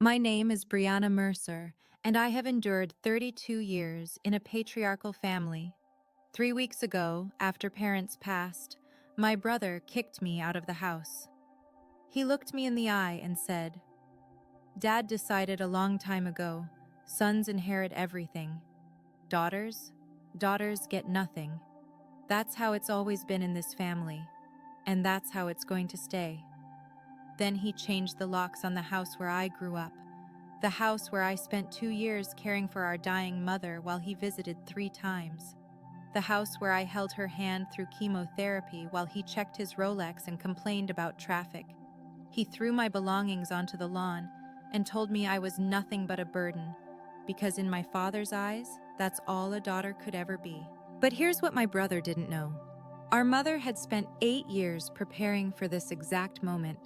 My name is Brianna Mercer, and I have endured 32 years in a patriarchal family. 3 weeks ago, after parents passed, my brother kicked me out of the house. He looked me in the eye and said, "Dad decided a long time ago, sons inherit everything. Daughters? Daughters get nothing. That's how it's always been in this family, and that's how it's going to stay." Then he changed the locks on the house where I grew up, the house where I spent 2 years caring for our dying mother while he visited 3 times, the house where I held her hand through chemotherapy while he checked his Rolex and complained about traffic. He threw my belongings onto the lawn and told me I was nothing but a burden, because in my father's eyes, that's all a daughter could ever be. But here's what my brother didn't know. Our mother had spent 8 years preparing for this exact moment.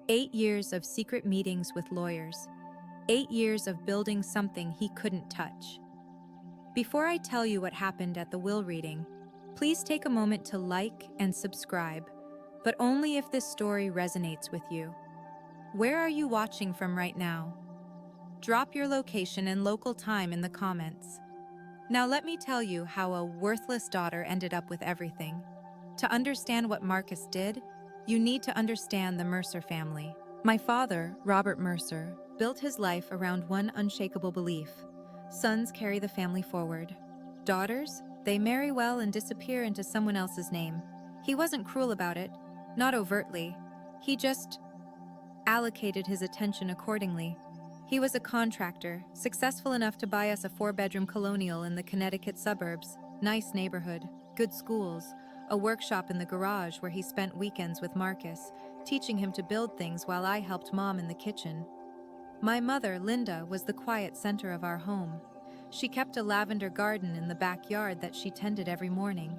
8 years of secret meetings with lawyers. 8 years of building something he couldn't touch. Before I tell you what happened at the will reading, please take a moment to like and subscribe, but only if this story resonates with you. Where are you watching from right now? Drop your location and local time in the comments. Now let me tell you how a worthless daughter ended up with everything. To understand what Marcus did, you need to understand the Mercer family. My father, Robert Mercer, built his life around one unshakable belief: sons carry the family forward. Daughters, they marry well and disappear into someone else's name. He wasn't cruel about it, not overtly. He just allocated his attention accordingly. He was a contractor, successful enough to buy us a 4-bedroom colonial in the Connecticut suburbs, nice neighborhood, good schools, a workshop in the garage where he spent weekends with Marcus, teaching him to build things while I helped Mom in the kitchen. My mother, Linda, was the quiet center of our home. She kept a lavender garden in the backyard that she tended every morning.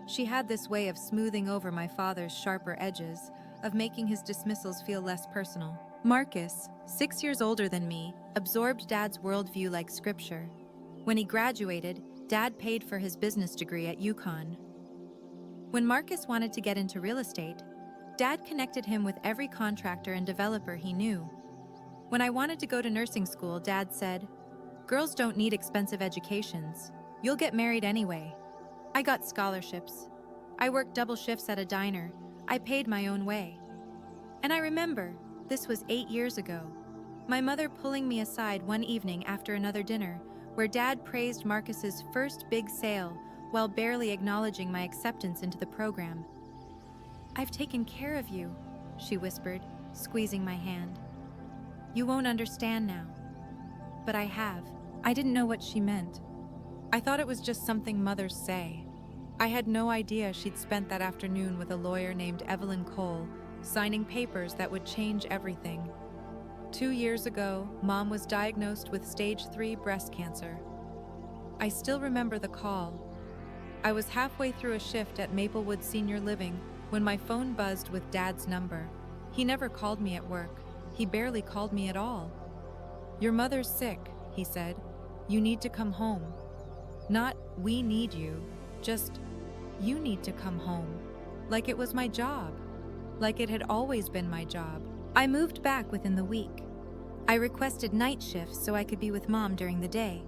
She had this way of smoothing over my father's sharper edges, of making his dismissals feel less personal. Marcus, 6 years older than me, absorbed Dad's worldview like scripture. When he graduated, Dad paid for his business degree at UConn. When Marcus wanted to get into real estate, Dad connected him with every contractor and developer he knew. When I wanted to go to nursing school, Dad said, "Girls don't need expensive educations. You'll get married anyway." I got scholarships. I worked double shifts at a diner. I paid my own way. And I remember, this was 8 years ago, my mother pulling me aside one evening after another dinner, where Dad praised Marcus's first big sale while barely acknowledging my acceptance into the program. "I've taken care of you," she whispered, squeezing my hand. "You won't understand now." But I have. I didn't know what she meant. I thought it was just something mothers say. I had no idea she'd spent that afternoon with a lawyer named Evelyn Cole, signing papers that would change everything. 2 years ago, Mom was diagnosed with stage 3 breast cancer. I still remember the call. I was halfway through a shift at Maplewood Senior Living when my phone buzzed with Dad's number. He never called me at work. He barely called me at all. "Your mother's sick," he said. "You need to come home." Not, "We need you," just, "You need to come home." Like it was my job. Like it had always been my job. I moved back within the week. I requested night shifts so I could be with Mom during the day.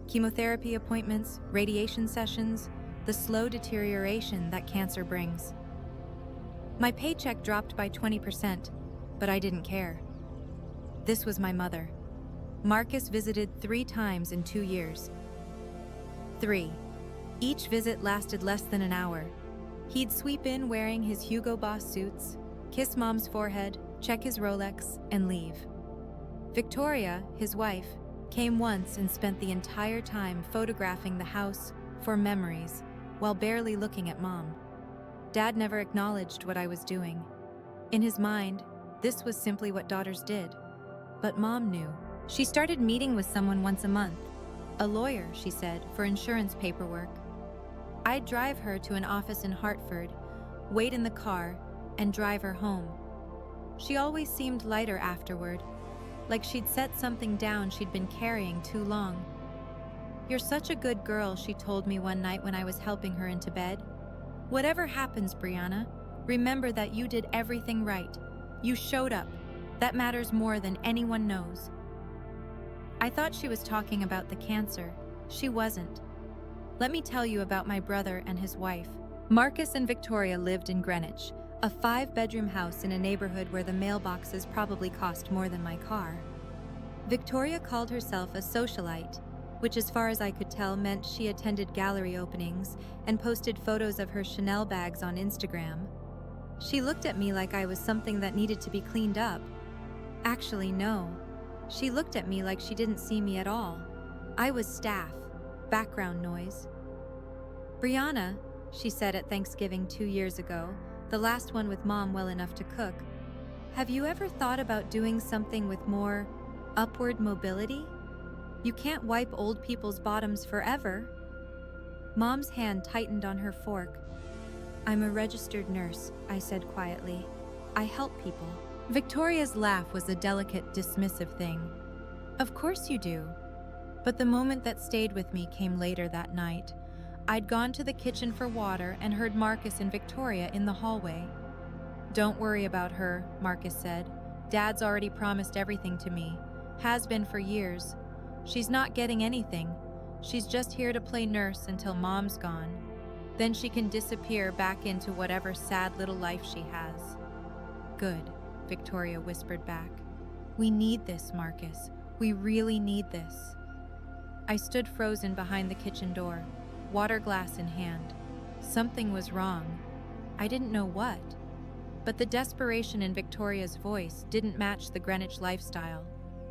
Chemotherapy appointments, radiation sessions, the slow deterioration that cancer brings. My paycheck dropped by 20%, but I didn't care. This was my mother. Marcus visited 3 times in 2 years. 3. Each visit lasted less than an hour. He'd sweep in wearing his Hugo Boss suits, kiss Mom's forehead, check his Rolex, and leave. Victoria, his wife, came once and spent the entire time photographing the house for memories while barely looking at Mom. Dad never acknowledged what I was doing. In his mind, this was simply what daughters did. But Mom knew. She started meeting with someone once a month. A lawyer, she said, for insurance paperwork. I'd drive her to an office in Hartford, wait in the car, and drive her home. She always seemed lighter afterward, like she'd set something down she'd been carrying too long. "You're such a good girl," she told me one night when I was helping her into bed. "Whatever happens, Brianna, remember that you did everything right. You showed up. That matters more than anyone knows." I thought she was talking about the cancer. She wasn't. Let me tell you about my brother and his wife. Marcus and Victoria lived in Greenwich, a 5-bedroom house in a neighborhood where the mailboxes probably cost more than my car. Victoria called herself a socialite, which as far as I could tell meant she attended gallery openings and posted photos of her Chanel bags on Instagram. She looked at me like I was something that needed to be cleaned up. Actually, no. She looked at me like she didn't see me at all. I was staff, background noise. "Brianna," she said at Thanksgiving 2 years ago, the last one with Mom well enough to cook, "have you ever thought about doing something with more upward mobility? You can't wipe old people's bottoms forever." Mom's hand tightened on her fork. "I'm a registered nurse," I said quietly. "I help people." Victoria's laugh was a delicate, dismissive thing. "Of course you do." But the moment that stayed with me came later that night. I'd gone to the kitchen for water and heard Marcus and Victoria in the hallway. "Don't worry about her," Marcus said. "Dad's already promised everything to me. Has been for years. She's not getting anything. She's just here to play nurse until Mom's gone. Then she can disappear back into whatever sad little life she has." "Good," Victoria whispered back. "We need this, Marcus. We really need this." I stood frozen behind the kitchen door, water glass in hand. Something was wrong. I didn't know what. But the desperation in Victoria's voice didn't match the Greenwich lifestyle.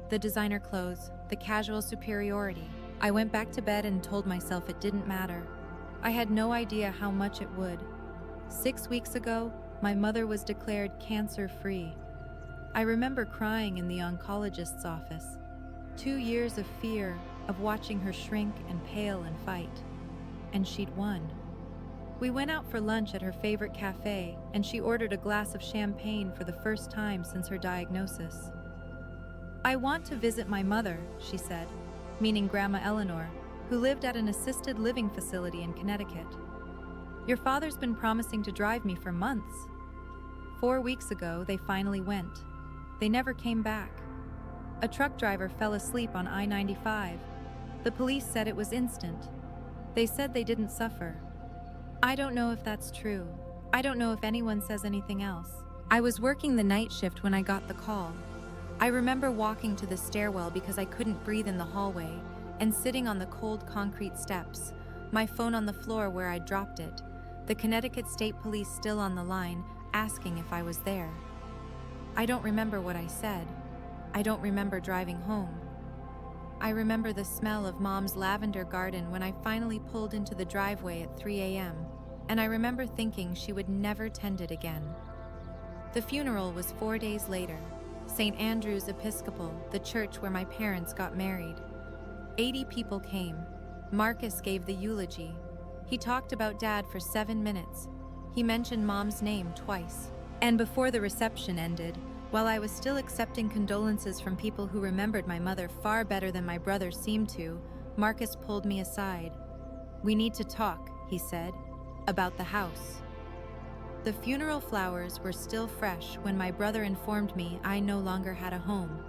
The designer clothes, the casual superiority. I went back to bed and told myself it didn't matter. I had no idea how much it would. 6 weeks ago, my mother was declared cancer-free. I remember crying in the oncologist's office. 2 years of fear, of watching her shrink and pale and fight. And she'd won. We went out for lunch at her favorite cafe, and she ordered a glass of champagne for the first time since her diagnosis. "I want to visit my mother," she said, meaning Grandma Eleanor, who lived at an assisted living facility in Connecticut. "Your father's been promising to drive me for months." 4 weeks ago, they finally went. They never came back. A truck driver fell asleep on I-95. The police said it was instant. They said they didn't suffer. I don't know if that's true. I don't know if anyone says anything else. I was working the night shift when I got the call. I remember walking to the stairwell because I couldn't breathe in the hallway, and sitting on the cold concrete steps, my phone on the floor where I dropped it, the Connecticut State Police still on the line, asking if I was there. I don't remember what I said. I don't remember driving home. I remember the smell of Mom's lavender garden when I finally pulled into the driveway at 3 a.m., and I remember thinking she would never tend it again. The funeral was 4 days later, St. Andrew's Episcopal, the church where my parents got married. 80 people came. Marcus gave the eulogy. He talked about Dad for 7 minutes. He mentioned Mom's name twice. And before the reception ended, while I was still accepting condolences from people who remembered my mother far better than my brother seemed to, Marcus pulled me aside. "We need to talk," he said, "about the house." The funeral flowers were still fresh when my brother informed me I no longer had a home.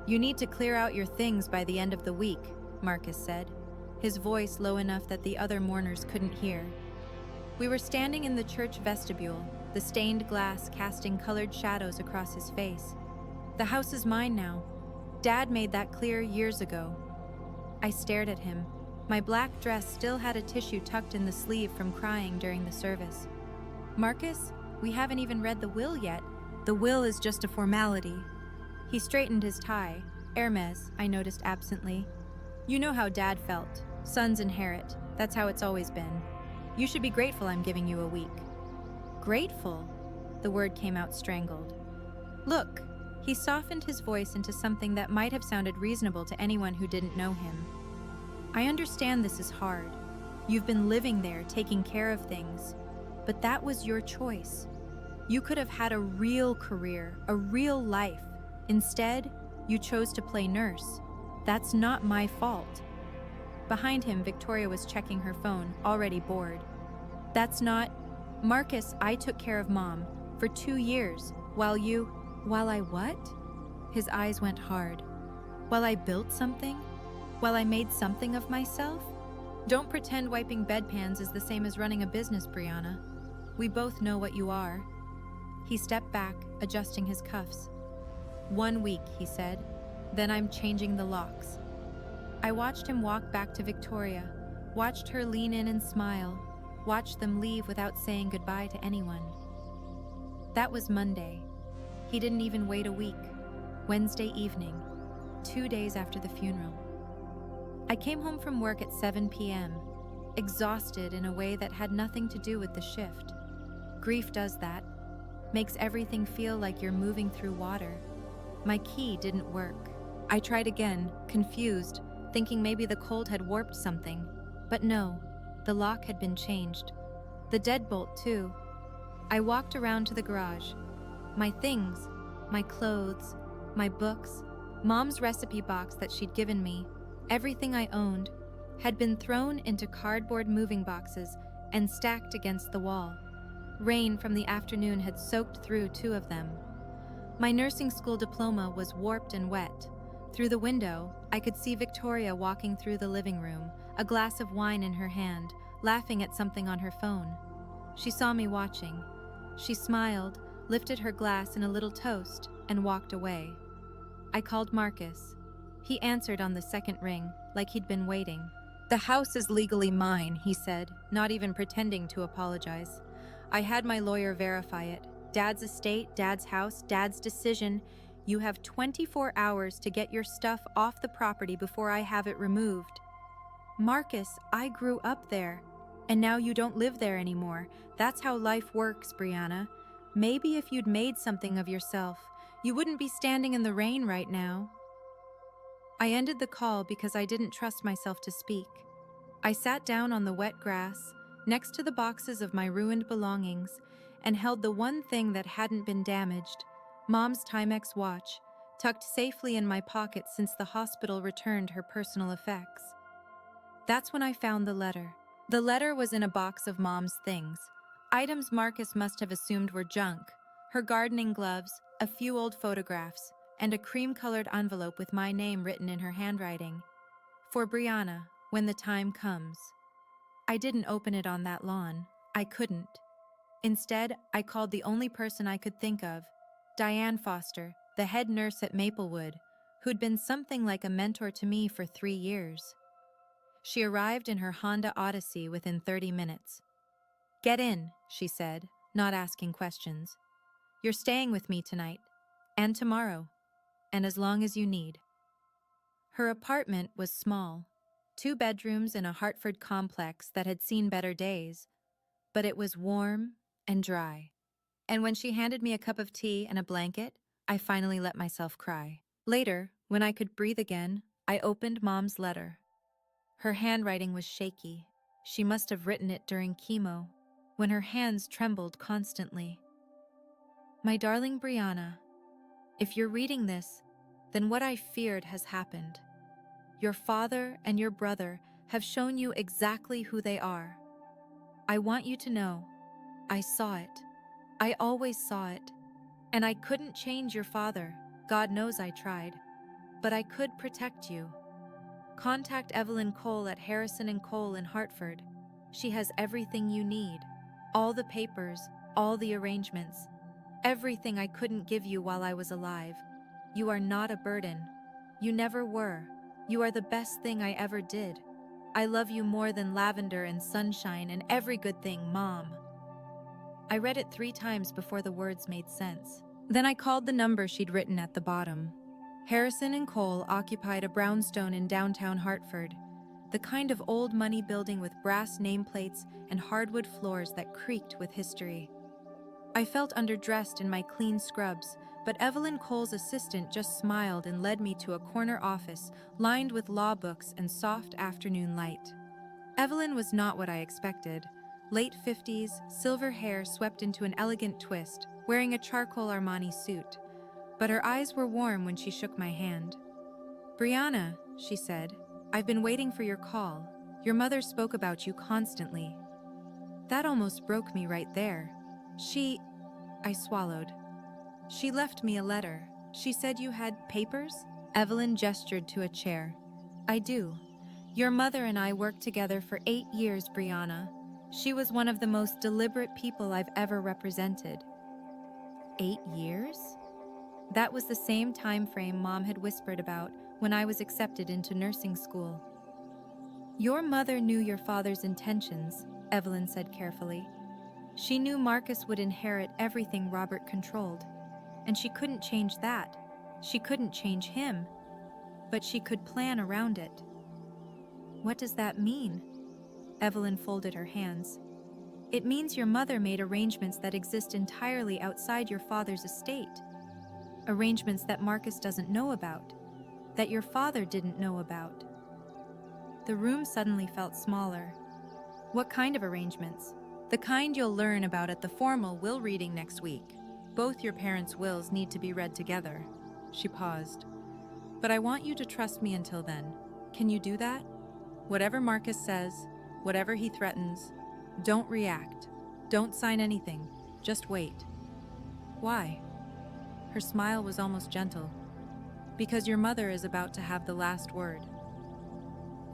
"You need to clear out your things by the end of the week," Marcus said, his voice low enough that the other mourners couldn't hear. We were standing in the church vestibule, the stained glass casting colored shadows across his face. "The house is mine now. Dad made that clear years ago." I stared at him. My black dress still had a tissue tucked in the sleeve from crying during the service. "Marcus, we haven't even read the will yet. The will is just a formality." He straightened his tie. "Hermes," I noticed absently. "You know how Dad felt. Sons inherit. That's how it's always been. You should be grateful I'm giving you a week." "Grateful?" The word came out strangled. "Look," he softened his voice into something that might have sounded reasonable to anyone who didn't know him. "I understand this is hard. You've been living there, taking care of things. But that was your choice. You could have had a real career, a real life. Instead, you chose to play nurse. That's not my fault." Behind him, Victoria was checking her phone, already bored. "That's not... Marcus, I took care of Mom for 2 years, while you..." "While I what?" His eyes went hard. While I built something? While I made something of myself? Don't pretend wiping bedpans is the same as running a business, Brianna. We both know what you are. He stepped back, adjusting his cuffs. 1 week, he said. Then I'm changing the locks. I watched him walk back to Victoria, watched her lean in and smile, watched them leave without saying goodbye to anyone. That was Monday. He didn't even wait a week. Wednesday evening, 2 days after the funeral. I came home from work at 7 p.m., exhausted in a way that had nothing to do with the shift. Grief does that, makes everything feel like you're moving through water. My key didn't work. I tried again, confused, thinking maybe the cold had warped something. But no, the lock had been changed. The deadbolt, too. I walked around to the garage. My things, my clothes, my books, Mom's recipe box that she'd given me, everything I owned, had been thrown into cardboard moving boxes and stacked against the wall. Rain from the afternoon had soaked through 2 of them. My nursing school diploma was warped and wet. Through the window, I could see Victoria walking through the living room, a glass of wine in her hand, laughing at something on her phone. She saw me watching. She smiled, lifted her glass in a little toast, and walked away. I called Marcus. He answered on the second ring, like he'd been waiting. "The house is legally mine," he said, not even pretending to apologize. "I had my lawyer verify it. Dad's estate, Dad's house, Dad's decision. You have 24 hours to get your stuff off the property before I have it removed." "Marcus, I grew up there. And now you don't live there anymore. That's how life works, Brianna. Maybe if you'd made something of yourself, you wouldn't be standing in the rain right now." I ended the call because I didn't trust myself to speak. I sat down on the wet grass, next to the boxes of my ruined belongings, and held the one thing that hadn't been damaged, Mom's Timex watch, tucked safely in my pocket since the hospital returned her personal effects. That's when I found the letter. The letter was in a box of Mom's things, items Marcus must have assumed were junk, her gardening gloves, a few old photographs, and a cream-colored envelope with my name written in her handwriting. "For Brianna, when the time comes." I didn't open it on that lawn. I couldn't. Instead, I called the only person I could think of, Diane Foster, the head nurse at Maplewood, who'd been something like a mentor to me for 3 years. She arrived in her Honda Odyssey within 30 minutes. "Get in," she said, not asking questions. "You're staying with me tonight, and tomorrow, and as long as you need." Her apartment was small, 2 bedrooms in a Hartford complex that had seen better days, but it was warm and dry. And when she handed me a cup of tea and a blanket, I finally let myself cry. Later, when I could breathe again, I opened Mom's letter. Her handwriting was shaky. She must have written it during chemo, when her hands trembled constantly. "My darling Brianna, if you're reading this, then what I feared has happened. Your father and your brother have shown you exactly who they are. I want you to know, I saw it. I always saw it. And I couldn't change your father. God knows I tried. But I could protect you. Contact Evelyn Cole at Harrison & Cole in Hartford. She has everything you need. All the papers, all the arrangements. Everything I couldn't give you while I was alive. You are not a burden. You never were. You are the best thing I ever did. I love you more than lavender and sunshine and every good thing, Mom." I read it 3 times before the words made sense. Then I called the number she'd written at the bottom. Harrison & Cole occupied a brownstone in downtown Hartford, the kind of old money building with brass nameplates and hardwood floors that creaked with history. I felt underdressed in my clean scrubs, but Evelyn Cole's assistant just smiled and led me to a corner office lined with law books and soft afternoon light. Evelyn was not what I expected. Late 50s, silver hair swept into an elegant twist, wearing a charcoal Armani suit. But her eyes were warm when she shook my hand. "Brianna," she said, "I've been waiting for your call. Your mother spoke about you constantly." That almost broke me right there. I swallowed. "She left me a letter. She said you had papers?" Evelyn gestured to a chair. I do. Your mother and I worked together for 8 years, Brianna. She was one of the most deliberate people I've ever represented. 8 years? That was the same time frame Mom had whispered about when I was accepted into nursing school. Your mother knew your father's intentions, Evelyn said carefully. She knew Marcus would inherit everything Robert controlled, and she couldn't change that. She couldn't change him, but she could plan around it. What does that mean? Evelyn folded her hands. It means your mother made arrangements that exist entirely outside your father's estate. Arrangements that Marcus doesn't know about, that your father didn't know about. The room suddenly felt smaller. What kind of arrangements? The kind you'll learn about at the formal will reading next week. Both your parents' wills need to be read together. She paused. But I want you to trust me until then. Can you do that? Whatever Marcus says, whatever he threatens, don't react. Don't sign anything. Just wait. Why? Her smile was almost gentle. Because your mother is about to have the last word.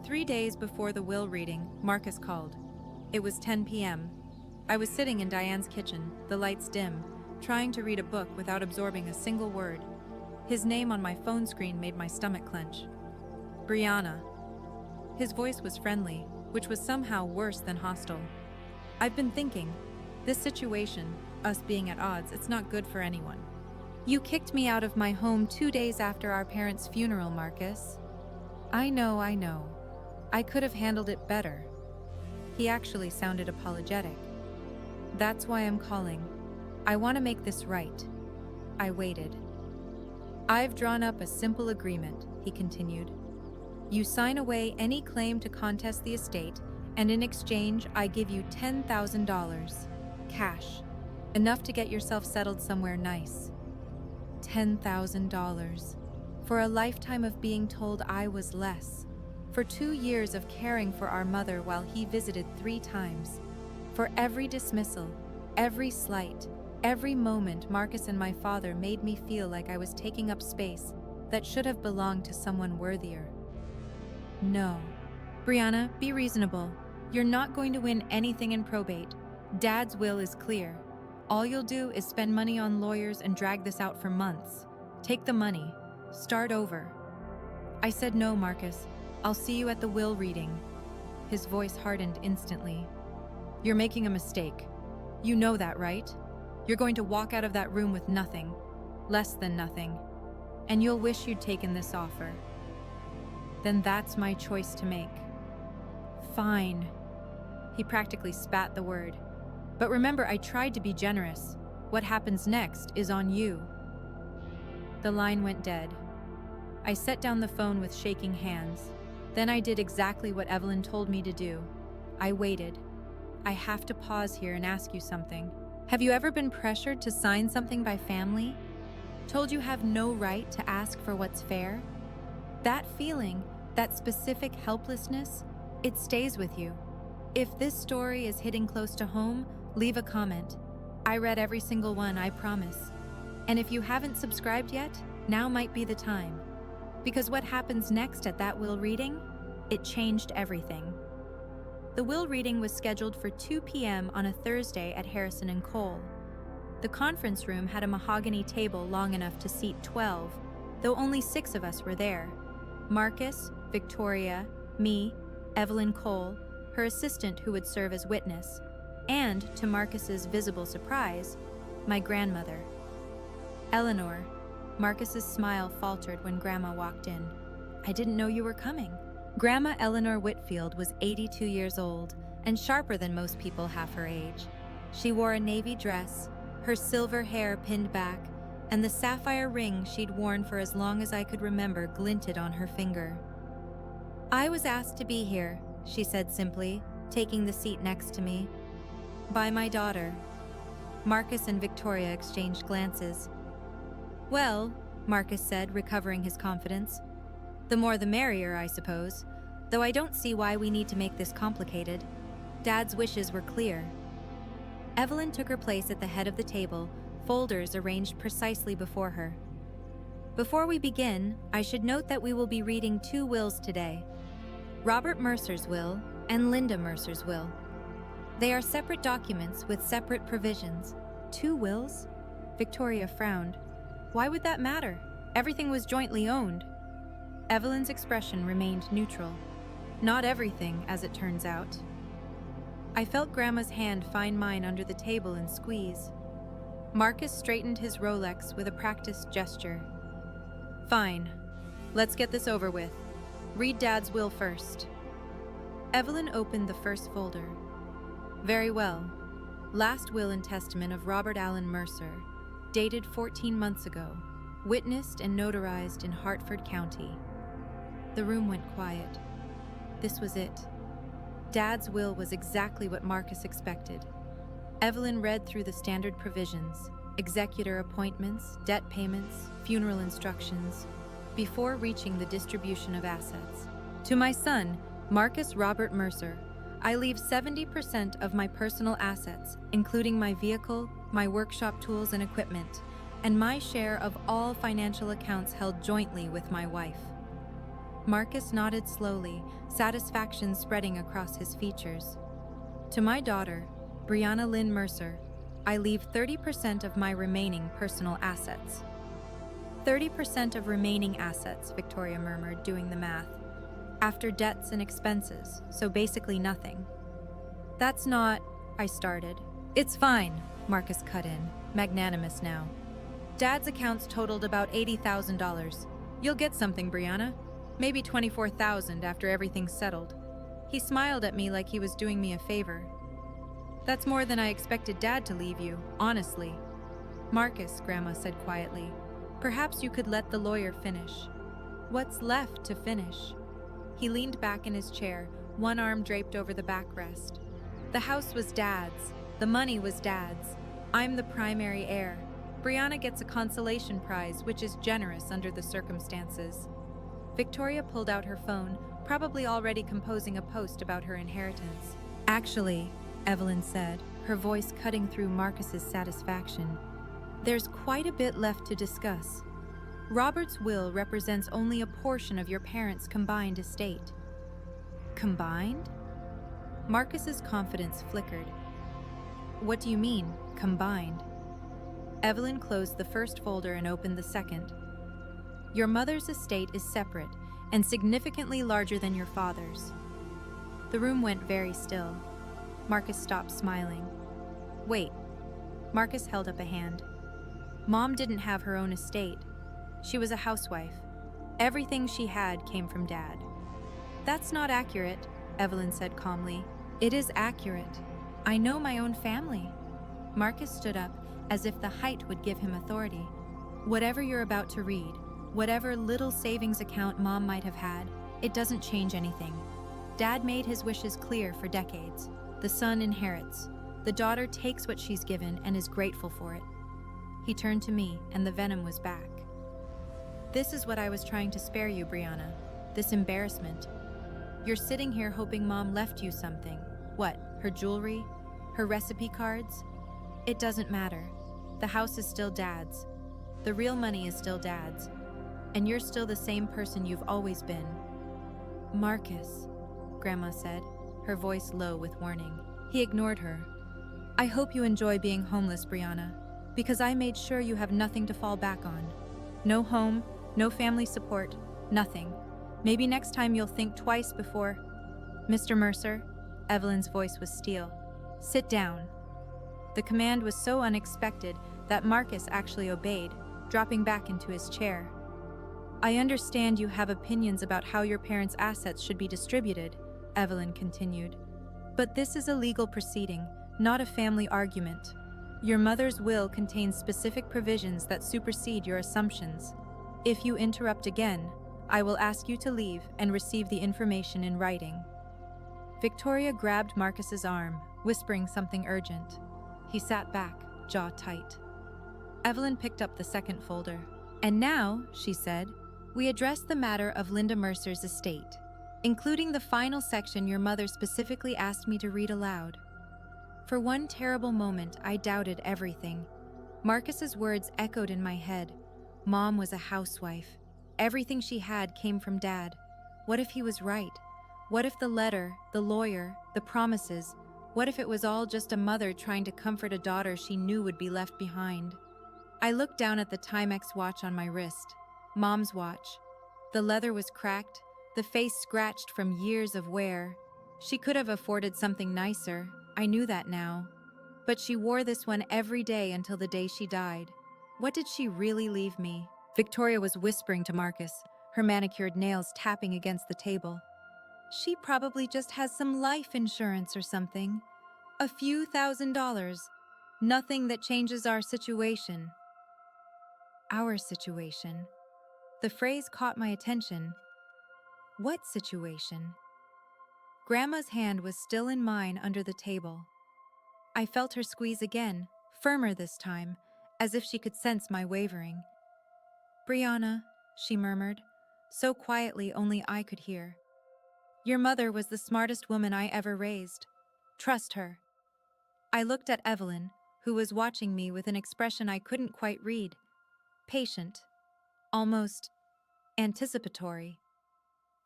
3 days before the will reading, Marcus called. It was 10 p.m. I was sitting in Diane's kitchen, the lights dim, trying to read a book without absorbing a single word. His name on my phone screen made my stomach clench. Brianna. His voice was friendly, which was somehow worse than hostile. I've been thinking, this situation, us being at odds, it's not good for anyone. You kicked me out of my home 2 days after our parents' funeral, Marcus. I know. I could have handled it better. He actually sounded apologetic. That's why I'm calling. I want to make this right. I waited. I've drawn up a simple agreement, he continued. You sign away any claim to contest the estate, and in exchange, I give you $10,000. Cash. Enough to get yourself settled somewhere nice. $10,000. For a lifetime of being told I was less. For 2 years of caring for our mother while he visited 3 times. For every dismissal, every slight, every moment Marcus and my father made me feel like I was taking up space that should have belonged to someone worthier. No. Brianna, be reasonable. You're not going to win anything in probate. Dad's will is clear. All you'll do is spend money on lawyers and drag this out for months. Take the money. Start over. I said no, Marcus. I'll see you at the will reading. His voice hardened instantly. You're making a mistake. You know that, right? You're going to walk out of that room with nothing. Less than nothing. And you'll wish you'd taken this offer. Then that's my choice to make. Fine. He practically spat the word. But remember, I tried to be generous. What happens next is on you. The line went dead. I set down the phone with shaking hands. Then I did exactly what Evelyn told me to do. I waited. I have to pause here and ask you something. Have you ever been pressured to sign something by family? Told you have no right to ask for what's fair? That feeling, that specific helplessness, it stays with you. If this story is hitting close to home, leave a comment. I read every single one, I promise. And if you haven't subscribed yet, now might be the time. Because what happens next at that will reading? It changed everything. The will reading was scheduled for 2 p.m. on a Thursday at Harrison and Cole. The conference room had a mahogany table long enough to seat 12, though only 6 of us were there. Marcus, Victoria, me, Evelyn Cole, her assistant who would serve as witness, and, to Marcus's visible surprise, my grandmother. Eleanor. Marcus's smile faltered when Grandma walked in. I didn't know you were coming. Grandma Eleanor Whitfield was 82 years old and sharper than most people half her age. She wore a navy dress, her silver hair pinned back, and the sapphire ring she'd worn for as long as I could remember glinted on her finger. I was asked to be here, she said simply, taking the seat next to me. By my daughter. Marcus and Victoria exchanged glances. Well, Marcus said, recovering his confidence. The more the merrier, I suppose, though I don't see why we need to make this complicated. Dad's wishes were clear. Evelyn took her place at the head of the table, folders arranged precisely before her. Before we begin, I should note that we will be reading two wills today. Robert Mercer's will and Linda Mercer's will. They are separate documents with separate provisions. Two wills? Victoria frowned. Why would that matter? Everything was jointly owned. Evelyn's expression remained neutral. Not everything, as it turns out. I felt Grandma's hand find mine under the table and squeeze. Marcus straightened his Rolex with a practiced gesture. Fine. Let's get this over with. Read Dad's will first. Evelyn opened the first folder. Very well. Last will and testament of Robert Allen Mercer, dated 14 months ago, witnessed and notarized in Hartford County. The room went quiet. This was it. Dad's will was exactly what Marcus expected. Evelyn read through the standard provisions, executor appointments, debt payments, funeral instructions, before reaching the distribution of assets. To my son, Marcus Robert Mercer, I leave 70% of my personal assets, including my vehicle, my workshop tools and equipment, and my share of all financial accounts held jointly with my wife. Marcus nodded slowly, satisfaction spreading across his features. To my daughter, Brianna Lynn Mercer, I leave 30% of my remaining personal assets. 30% of remaining assets, Victoria murmured, doing the math. After debts and expenses, so basically nothing. That's not, I started. It's fine, Marcus cut in, magnanimous now. Dad's accounts totaled about $80,000. You'll get something, Brianna. Maybe $24,000 after everything's settled. He smiled at me like he was doing me a favor. That's more than I expected Dad to leave you, honestly. Marcus, Grandma said quietly, perhaps you could let the lawyer finish. What's left to finish? He leaned back in his chair, one arm draped over the backrest. The house was Dad's. The money was Dad's. I'm the primary heir. Brianna gets a consolation prize, which is generous under the circumstances. Victoria pulled out her phone, probably already composing a post about her inheritance. Actually, Evelyn said, her voice cutting through Marcus's satisfaction, there's quite a bit left to discuss. Robert's will represents only a portion of your parents' combined estate. Combined? Marcus's confidence flickered. What do you mean, combined? Evelyn closed the first folder and opened the second. Your mother's estate is separate and significantly larger than your father's. The room went very still. Marcus stopped smiling. Wait. Marcus held up a hand. Mom didn't have her own estate. She was a housewife. Everything she had came from Dad. That's not accurate, Evelyn said calmly. It is accurate. I know my own family. Marcus stood up as if the height would give him authority. Whatever you're about to read, whatever little savings account Mom might have had, it doesn't change anything. Dad made his wishes clear for decades. The son inherits. The daughter takes what she's given and is grateful for it. He turned to me, and the venom was back. This is what I was trying to spare you, Brianna. This embarrassment. You're sitting here hoping Mom left you something. What, her jewelry? Her recipe cards? It doesn't matter. The house is still Dad's. The real money is still Dad's. And you're still the same person you've always been. Marcus, Grandma said, her voice low with warning. He ignored her. I hope you enjoy being homeless, Brianna, because I made sure you have nothing to fall back on. No home, no family support, nothing. Maybe next time you'll think twice before... Mr. Mercer, Evelyn's voice was steel. Sit down. The command was so unexpected that Marcus actually obeyed, dropping back into his chair. I understand you have opinions about how your parents' assets should be distributed, Evelyn continued. But this is a legal proceeding, not a family argument. Your mother's will contains specific provisions that supersede your assumptions. If you interrupt again, I will ask you to leave and receive the information in writing. Victoria grabbed Marcus's arm, whispering something urgent. He sat back, jaw tight. Evelyn picked up the second folder. And now, she said, we address the matter of Linda Mercer's estate, including the final section your mother specifically asked me to read aloud. For one terrible moment, I doubted everything. Marcus's words echoed in my head. Mom was a housewife. Everything she had came from Dad. What if he was right? What if the letter, the lawyer, the promises, what if it was all just a mother trying to comfort a daughter she knew would be left behind? I looked down at the Timex watch on my wrist. Mom's watch. The leather was cracked, the face scratched from years of wear. She could have afforded something nicer, I knew that now. But she wore this one every day until the day she died. What did she really leave me? Victoria was whispering to Marcus, her manicured nails tapping against the table. She probably just has some life insurance or something. A few $1,000s. Nothing that changes our situation. Our situation. The phrase caught my attention. What situation? Grandma's hand was still in mine under the table. I felt her squeeze again, firmer this time, as if she could sense my wavering. "Brianna," she murmured, so quietly only I could hear. "Your mother was the smartest woman I ever raised. Trust her." I looked at Evelyn, who was watching me with an expression I couldn't quite read. Patient. Almost anticipatory.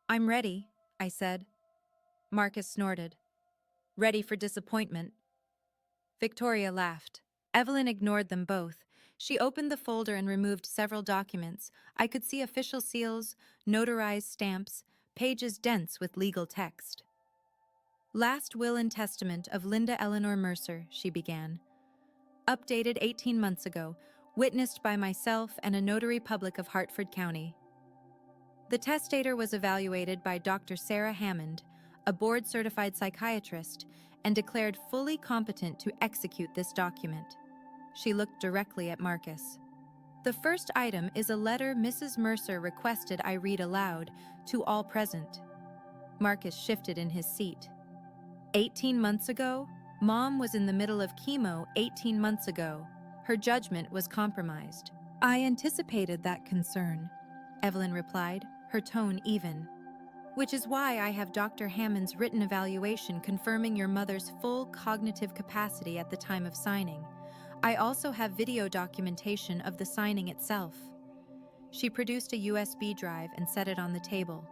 "I'm ready," I said. Marcus snorted. "Ready for disappointment." Victoria laughed. Evelyn ignored them both. She opened the folder and removed several documents. I could see official seals, notarized stamps, pages dense with legal text. "Last will and testament of Linda Eleanor Mercer," she began. "Updated 18 months ago, witnessed by myself and a notary public of Hartford County. The testator was evaluated by Dr. Sarah Hammond, a board-certified psychiatrist, and declared fully competent to execute this document." She looked directly at Marcus. "The first item is a letter Mrs. Mercer requested I read aloud to all present." Marcus shifted in his seat. 18 months ago? Mom was in the middle of chemo 18 months ago. Her judgment was compromised. "I anticipated that concern," Evelyn replied, her tone even. "Which is why I have Dr. Hammond's written evaluation confirming your mother's full cognitive capacity at the time of signing. I also have video documentation of the signing itself." She produced a USB drive and set it on the table.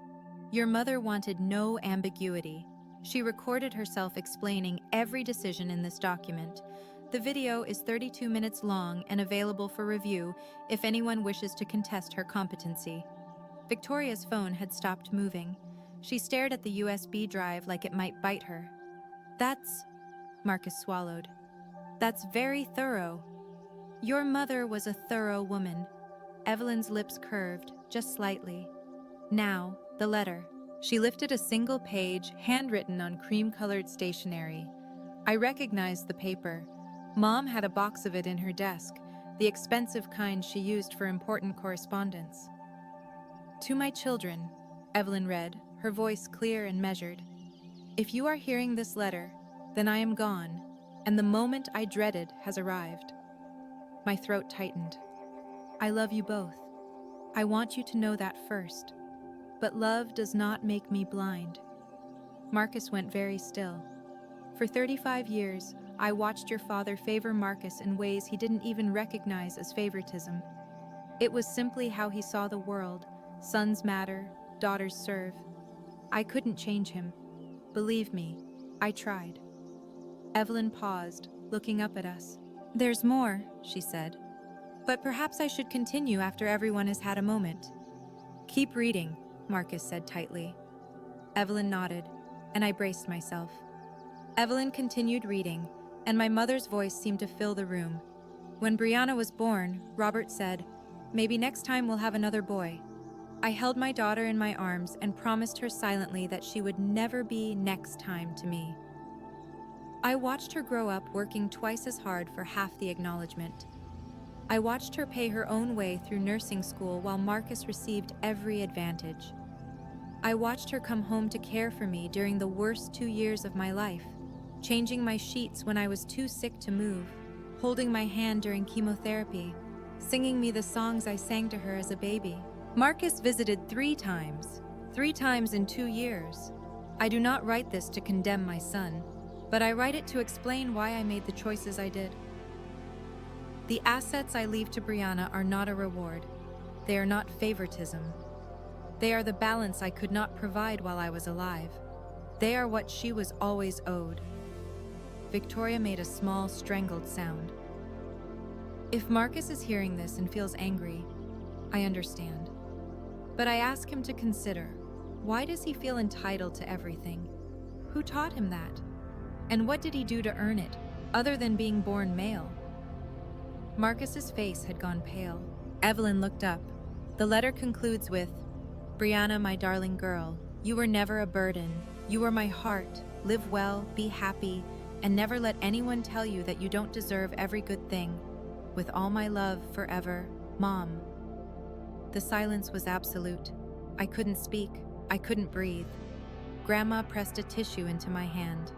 "Your mother wanted no ambiguity. She recorded herself explaining every decision in this document. The video is 32 minutes long and available for review if anyone wishes to contest her competency." Victoria's phone had stopped moving. She stared at the USB drive like it might bite her. "That's..." Marcus swallowed. "That's very thorough." "Your mother was a thorough woman." Evelyn's lips curved, just slightly. "Now, the letter." She lifted a single page, handwritten on cream-colored stationery. I recognized the paper. Mom had a box of it in her desk, the expensive kind she used for important correspondence. "To my children," Evelyn read, her voice clear and measured. "If you are hearing this letter, then I am gone, and the moment I dreaded has arrived." My throat tightened. "I love you both. I want you to know that first. But love does not make me blind." Marcus went very still. "For 35 years, I watched your father favor Marcus in ways he didn't even recognize as favoritism. It was simply how he saw the world. Sons matter, daughters serve. I couldn't change him. Believe me, I tried." Evelyn paused, looking up at us. "There's more," she said. "But perhaps I should continue after everyone has had a moment." "Keep reading," Marcus said tightly. Evelyn nodded, and I braced myself. Evelyn continued reading, and my mother's voice seemed to fill the room. "When Brianna was born, Robert said, 'Maybe next time we'll have another boy.' I held my daughter in my arms and promised her silently that she would never be next time to me. I watched her grow up working twice as hard for half the acknowledgement. I watched her pay her own way through nursing school while Marcus received every advantage. I watched her come home to care for me during the worst 2 years of my life, changing my sheets when I was too sick to move, holding my hand during chemotherapy, singing me the songs I sang to her as a baby. Marcus visited 3 times in 2 years. I do not write this to condemn my son, but I write it to explain why I made the choices I did. The assets I leave to Brianna are not a reward. They are not favoritism. They are the balance I could not provide while I was alive. They are what she was always owed. Victoria made a small, strangled sound. If Marcus is hearing this and feels angry, I understand. But I ask him to consider, why does he feel entitled to everything? Who taught him that? And what did he do to earn it, other than being born male? Marcus's face had gone pale. Evelyn looked up. The letter concludes with, "Brianna, my darling girl, you were never a burden. You were my heart. Live well, be happy, and never let anyone tell you that you don't deserve every good thing. With all my love, forever, Mom." The silence was absolute. I couldn't speak. I couldn't breathe. Grandma pressed a tissue into my hand.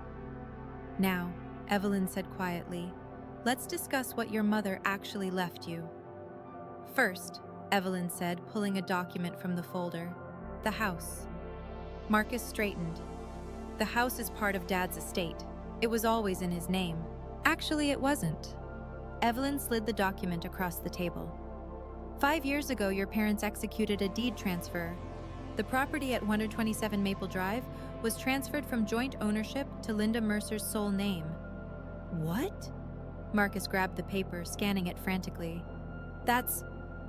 "Now," Evelyn said quietly, "let's discuss what your mother actually left you." "First," Evelyn said, pulling a document from the folder, "the house." Marcus straightened. "The house is part of Dad's estate. It was always in his name." "Actually, it wasn't." Evelyn slid the document across the table. 5 years ago, your parents executed a deed transfer. The property at 127 Maple Drive was transferred from joint ownership to Linda Mercer's sole name." "What?" Marcus grabbed the paper, scanning it frantically.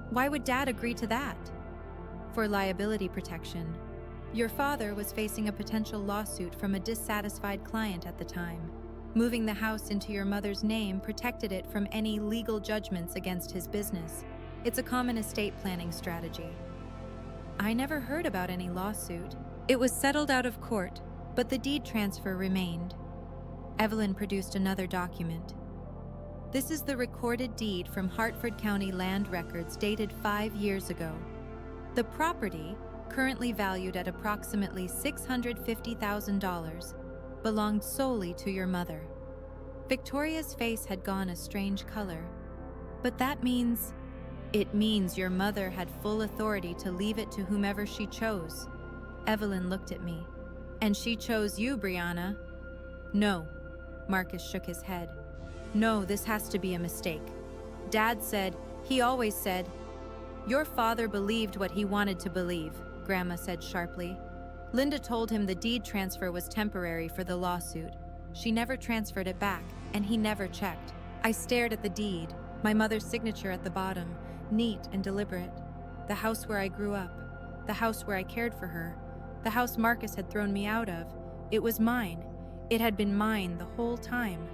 Why would Dad agree to that?" "For liability protection. Your father was facing a potential lawsuit from a dissatisfied client at the time. Moving the house into your mother's name protected it from any legal judgments against his business. It's a common estate planning strategy." "I never heard about any lawsuit. It was settled out of court, but the deed transfer remained." Evelyn produced another document. "This is the recorded deed from Hartford County Land Records dated 5 years ago. The property, currently valued at approximately $650,000, belonged solely to your mother." Victoria's face had gone a strange color. "But that means—" "It means your mother had full authority to leave it to whomever she chose." Evelyn looked at me. "And she chose you, Brianna." "No." Marcus shook his head. "No, this has to be a mistake. He always said, your father believed what he wanted to believe," Grandma said sharply. "Linda told him the deed transfer was temporary for the lawsuit. She never transferred it back, and he never checked." I stared at the deed, my mother's signature at the bottom, neat and deliberate. The house where I grew up, the house where I cared for her, the house Marcus had thrown me out of. It was mine. It had been mine the whole time.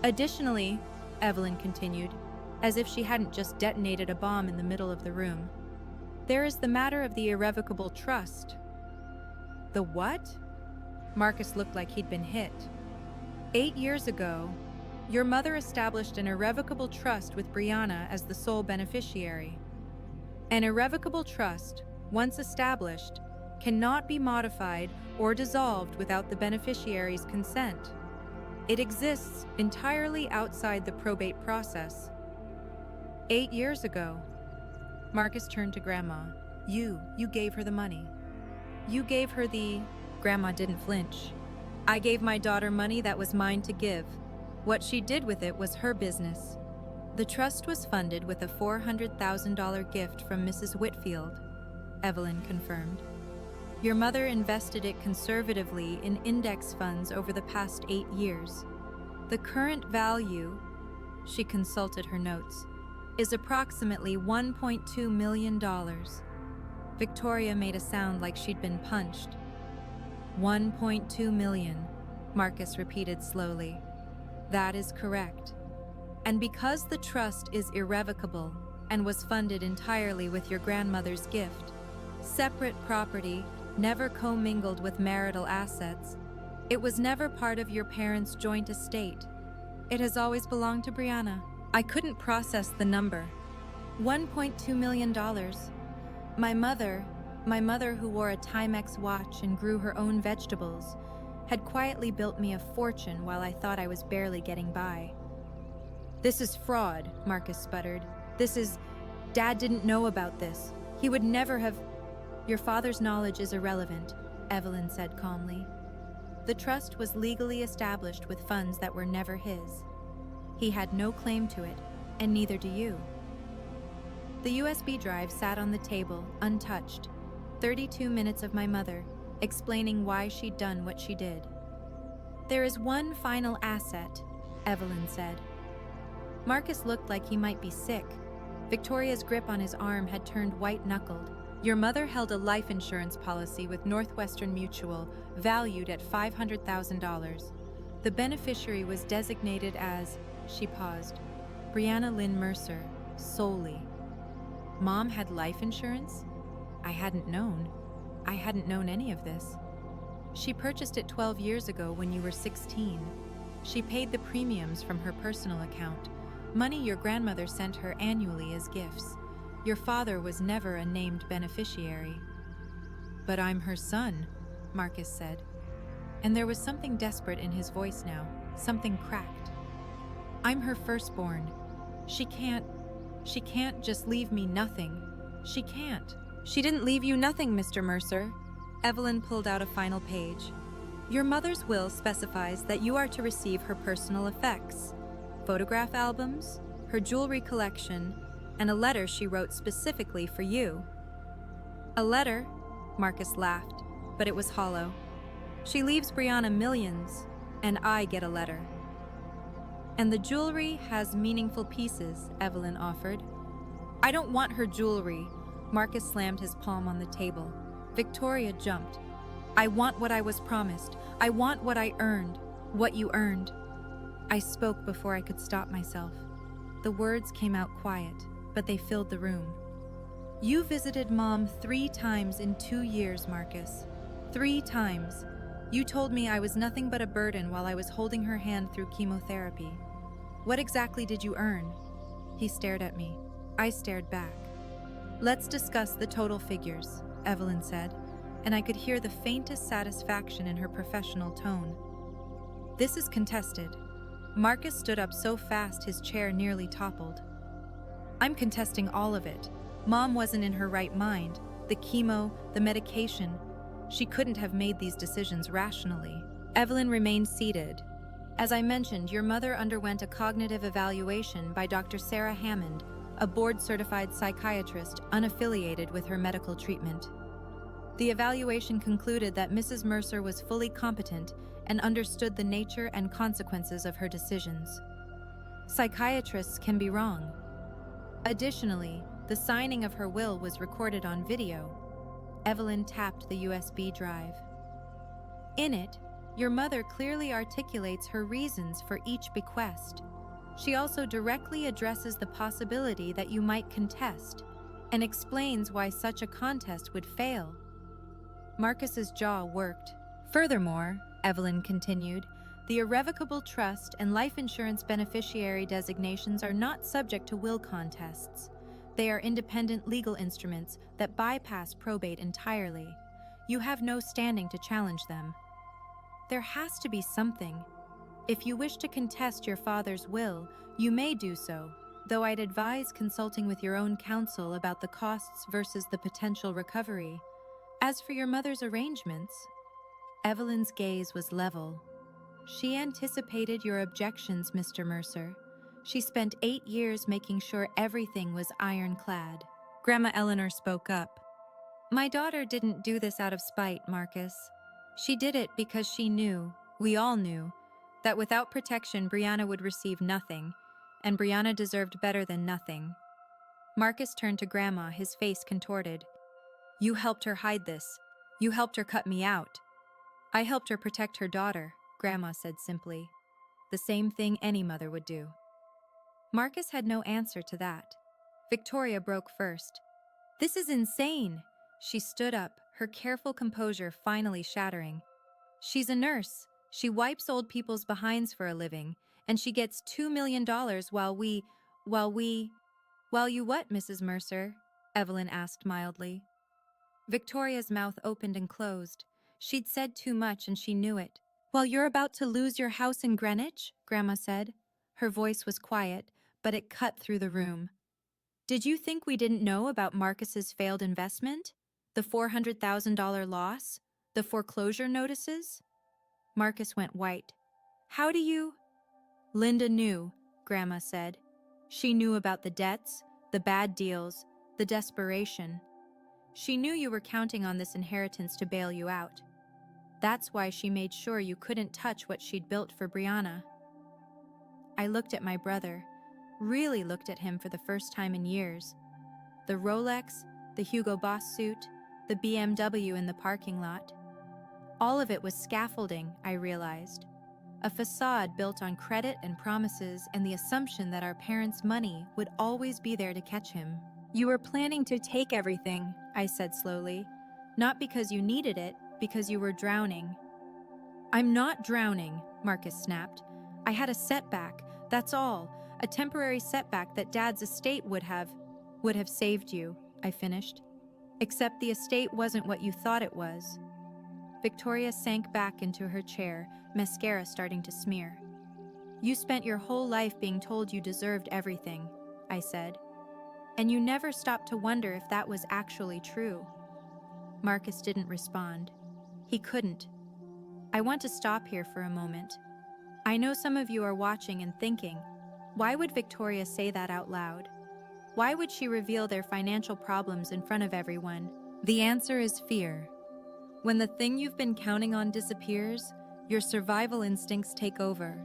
"Additionally," Evelyn continued, as if she hadn't just detonated a bomb in the middle of the room, "there is the matter of the irrevocable trust." "The what?" Marcus looked like he'd been hit. 8 years ago, your mother established an irrevocable trust with Brianna as the sole beneficiary. An irrevocable trust, once established, cannot be modified or dissolved without the beneficiary's consent. It exists entirely outside the probate process. 8 years ago, Marcus turned to Grandma. You gave her the money. You gave her the..." Grandma didn't flinch. "I gave my daughter money that was mine to give. What she did with it was her business." "The trust was funded with a $400,000 gift from Mrs. Whitfield," Evelyn confirmed. "Your mother invested it conservatively in index funds over the past 8 years. The current value," she consulted her notes, "is approximately $1.2 million. Victoria made a sound like she'd been punched. $1.2 million, Marcus repeated slowly. "That is correct. And because the trust is irrevocable and was funded entirely with your grandmother's gift, separate property, never commingled with marital assets, it was never part of your parents' joint estate. It has always belonged to Brianna." I couldn't process the number. $1.2 million. My mother, who wore a Timex watch and grew her own vegetables, had quietly built me a fortune while I thought I was barely getting by. "This is fraud," Marcus sputtered. Dad didn't know about this. He would never have..." "Your father's knowledge is irrelevant," Evelyn said calmly. "The trust was legally established with funds that were never his. He had no claim to it, and neither do you." The USB drive sat on the table, untouched. 32 minutes of my mother, explaining why she'd done what she did. "There is one final asset," Evelyn said. Marcus looked like he might be sick. Victoria's grip on his arm had turned white-knuckled. "Your mother held a life insurance policy with Northwestern Mutual, valued at $500,000. The beneficiary was designated as," she paused, "Brianna Lynn Mercer, solely." Mom had life insurance? I hadn't known. I hadn't known any of this. She purchased it 12 years ago when you were 16. She paid the premiums from her personal account, money your grandmother sent her annually as gifts. Your father was never a named beneficiary. "But I'm her son," Marcus said. And there was something desperate in his voice now, something cracked. "I'm her firstborn. She can't just leave me nothing. She can't." "She didn't leave you nothing, Mr. Mercer." Evelyn pulled out a final page. "Your mother's will specifies that you are to receive her personal effects, photograph albums, her jewelry collection, and a letter she wrote specifically for you." "A letter?" Marcus laughed, but it was hollow. "She leaves Brianna millions, and I get a letter." "And the jewelry has meaningful pieces," Evelyn offered. "I don't want her jewelry." Marcus slammed his palm on the table. Victoria jumped. "I want what I was promised. I want what I earned. What you earned." I spoke before I could stop myself. The words came out quiet, but they filled the room. "You visited Mom 3 times in 2 years, Marcus. 3 times. You told me I was nothing but a burden while I was holding her hand through chemotherapy. What exactly did you earn?" He stared at me. I stared back. "Let's discuss the total figures," Evelyn said, and I could hear the faintest satisfaction in her professional tone. "This is contested." Marcus stood up so fast his chair nearly toppled. "I'm contesting all of it. Mom wasn't in her right mind. The chemo, the medication. She couldn't have made these decisions rationally." Evelyn remained seated. "As I mentioned, your mother underwent a cognitive evaluation by Dr. Sarah Hammond, a board-certified psychiatrist unaffiliated with her medical treatment. The evaluation concluded that Mrs. Mercer was fully competent and understood the nature and consequences of her decisions. Psychiatrists can be wrong. Additionally, the signing of her will was recorded on video." Evelyn tapped the USB drive. "In it, your mother clearly articulates her reasons for each bequest. She also directly addresses the possibility that you might contest and explains why such a contest would fail." Marcus's jaw worked. "Furthermore," Evelyn continued, "the irrevocable trust and life insurance beneficiary designations are not subject to will contests. They are independent legal instruments that bypass probate entirely. You have no standing to challenge them. There has to be something. If you wish to contest your father's will, you may do so, though I'd advise consulting with your own counsel about the costs versus the potential recovery. As for your mother's arrangements..." Evelyn's gaze was level. "She anticipated your objections, Mr. Mercer. She spent 8 years making sure everything was ironclad." Grandma Eleanor spoke up. "My daughter didn't do this out of spite, Marcus. She did it because she knew, we all knew, that without protection Brianna would receive nothing, and Brianna deserved better than nothing." Marcus turned to Grandma, his face contorted. "You helped her hide this. You helped her cut me out." "I helped her protect her daughter," Grandma said simply. "The same thing any mother would do." Marcus had no answer to that. Victoria broke first. "This is insane." She stood up, her careful composure finally shattering. "She's a nurse. She wipes old people's behinds for a living, and she gets $2 million while you what, Mrs. Mercer?" Evelyn asked mildly. Victoria's mouth opened and closed. She'd said too much and she knew it. "While you're about to lose your house in Greenwich?" Grandma said. Her voice was quiet, but it cut through the room. "Did you think we didn't know about Marcus's failed investment? The $400,000 loss? The foreclosure notices?" Marcus went white. "How do you—" "Linda knew," Grandma said. "She knew about the debts, the bad deals, the desperation. She knew you were counting on this inheritance to bail you out. That's why she made sure you couldn't touch what she'd built for Brianna. I looked at my brother, really looked at him for the first time in years. The Rolex, the Hugo Boss suit, the BMW in the parking lot. All of it was scaffolding, I realized. A facade built on credit and promises and the assumption that our parents' money would always be there to catch him. You were planning to take everything, I said slowly. Not because you needed it, because you were drowning. I'm not drowning, Marcus snapped. I had a setback, that's all. A temporary setback that Dad's estate would have saved you, I finished. Except the estate wasn't what you thought it was. Victoria sank back into her chair, mascara starting to smear. You spent your whole life being told you deserved everything, I said. And you never stopped to wonder if that was actually true. Marcus didn't respond. He couldn't. I want to stop here for a moment. I know some of you are watching and thinking, why would Victoria say that out loud? Why would she reveal their financial problems in front of everyone? The answer is fear. When the thing you've been counting on disappears, your survival instincts take over.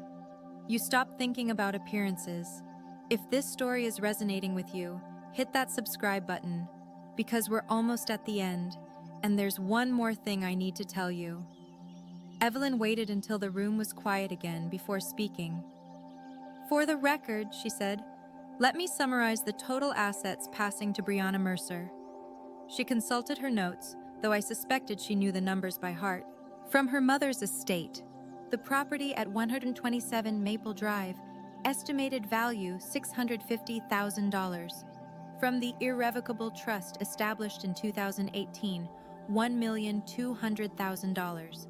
You stop thinking about appearances. If this story is resonating with you, hit that subscribe button, because we're almost at the end, and there's one more thing I need to tell you. Evelyn waited until the room was quiet again before speaking. For the record, she said, let me summarize the total assets passing to Brianna Mercer. She consulted her notes, though I suspected she knew the numbers by heart. From her mother's estate, the property at 127 Maple Drive, estimated value $650,000. From the irrevocable trust established in 2018, $1,200,000.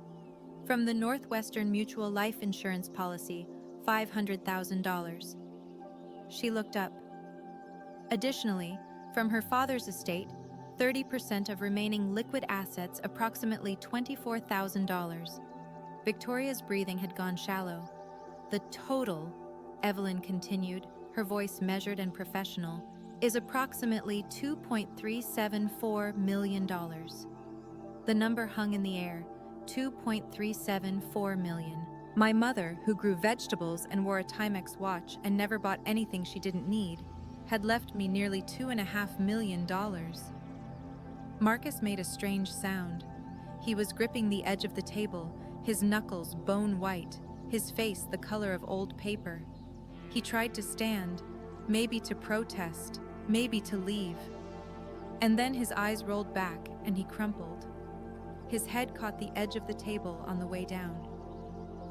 From the Northwestern Mutual Life Insurance Policy, $500,000. She looked up. Additionally, from her father's estate, 30% of remaining liquid assets, approximately $24,000. Victoria's breathing had gone shallow. The total, Evelyn continued, her voice measured and professional, is approximately $2.374 million. The number hung in the air, $2.374 million. My mother, who grew vegetables and wore a Timex watch and never bought anything she didn't need, had left me nearly $2.5 million. Marcus made a strange sound. He was gripping the edge of the table, his knuckles bone white, his face the color of old paper. He tried to stand, maybe to protest, maybe to leave. And then his eyes rolled back and he crumpled. His head caught the edge of the table on the way down.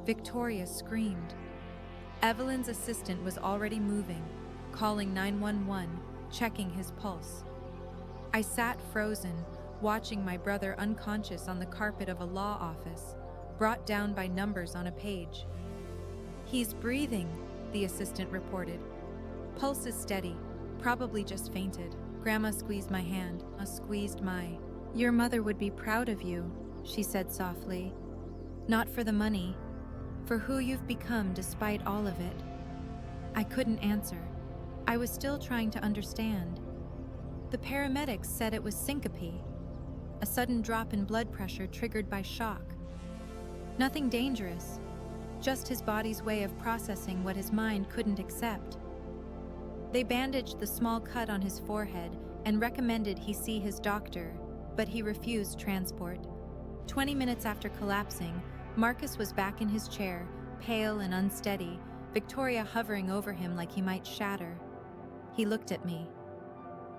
Victoria screamed. Evelyn's assistant was already moving, calling 911, checking his pulse. I sat frozen, watching my brother unconscious on the carpet of a law office, brought down by numbers on a page. He's breathing, the assistant reported. Pulse is steady, probably just fainted. Grandma squeezed my hand, Your mother would be proud of you, she said softly. Not for the money, for who you've become despite all of it. I couldn't answer. I was still trying to understand. The paramedics said it was syncope, a sudden drop in blood pressure triggered by shock. Nothing dangerous, just his body's way of processing what his mind couldn't accept. They bandaged the small cut on his forehead and recommended he see his doctor, but he refused transport. 20 minutes after collapsing, Marcus was back in his chair, pale and unsteady, Victoria hovering over him like he might shatter. He looked at me.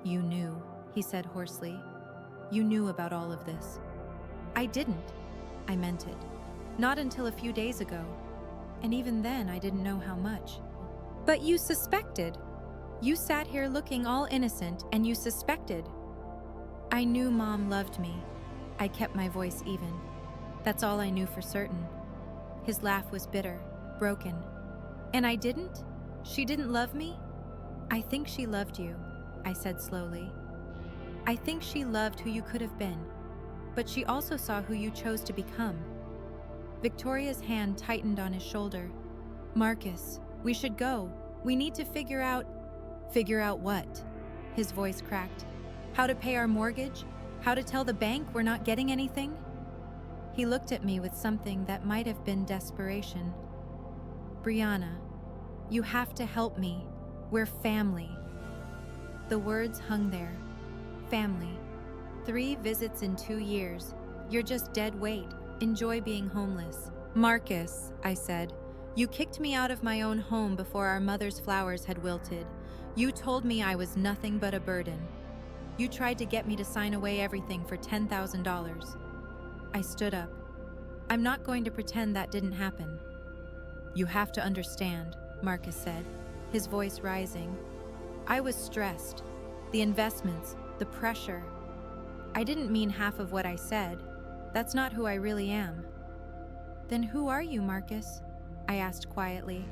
You knew, he said hoarsely. You knew about all of this. I didn't. I meant it. Not until a few days ago. And even then, I didn't know how much. But you suspected. You sat here looking all innocent, and you suspected. I knew Mom loved me. I kept my voice even. That's all I knew for certain. His laugh was bitter, broken. And I didn't? She didn't love me? I think she loved you, I said slowly. I think she loved who you could have been, but she also saw who you chose to become. Victoria's hand tightened on his shoulder. Marcus, we should go. We need to figure out... Figure out what? His voice cracked. How to pay our mortgage? How to tell the bank we're not getting anything? He looked at me with something that might have been desperation. Brianna, you have to help me. We're family. The words hung there. Family. 3 visits in 2 years. You're just dead weight. Enjoy being homeless. Marcus, I said, you kicked me out of my own home before our mother's flowers had wilted. You told me I was nothing but a burden. You tried to get me to sign away everything for $10,000. I stood up. I'm not going to pretend that didn't happen. You have to understand, Marcus said, his voice rising. I was stressed. The investments, the pressure. I didn't mean half of what I said. That's not who I really am. Then who are you, Marcus? I asked quietly.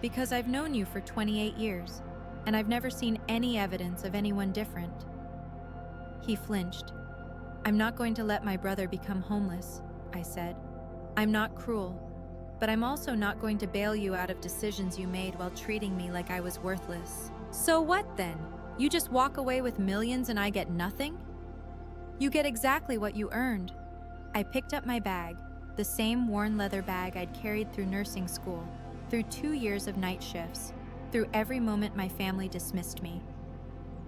Because I've known you for 28 years, and I've never seen any evidence of anyone different. He flinched. I'm not going to let my brother become homeless, I said. I'm not cruel, but I'm also not going to bail you out of decisions you made while treating me like I was worthless. So what then? You just walk away with millions and I get nothing? You get exactly what you earned. I picked up my bag, the same worn leather bag I'd carried through nursing school, through 2 years of night shifts, through every moment my family dismissed me.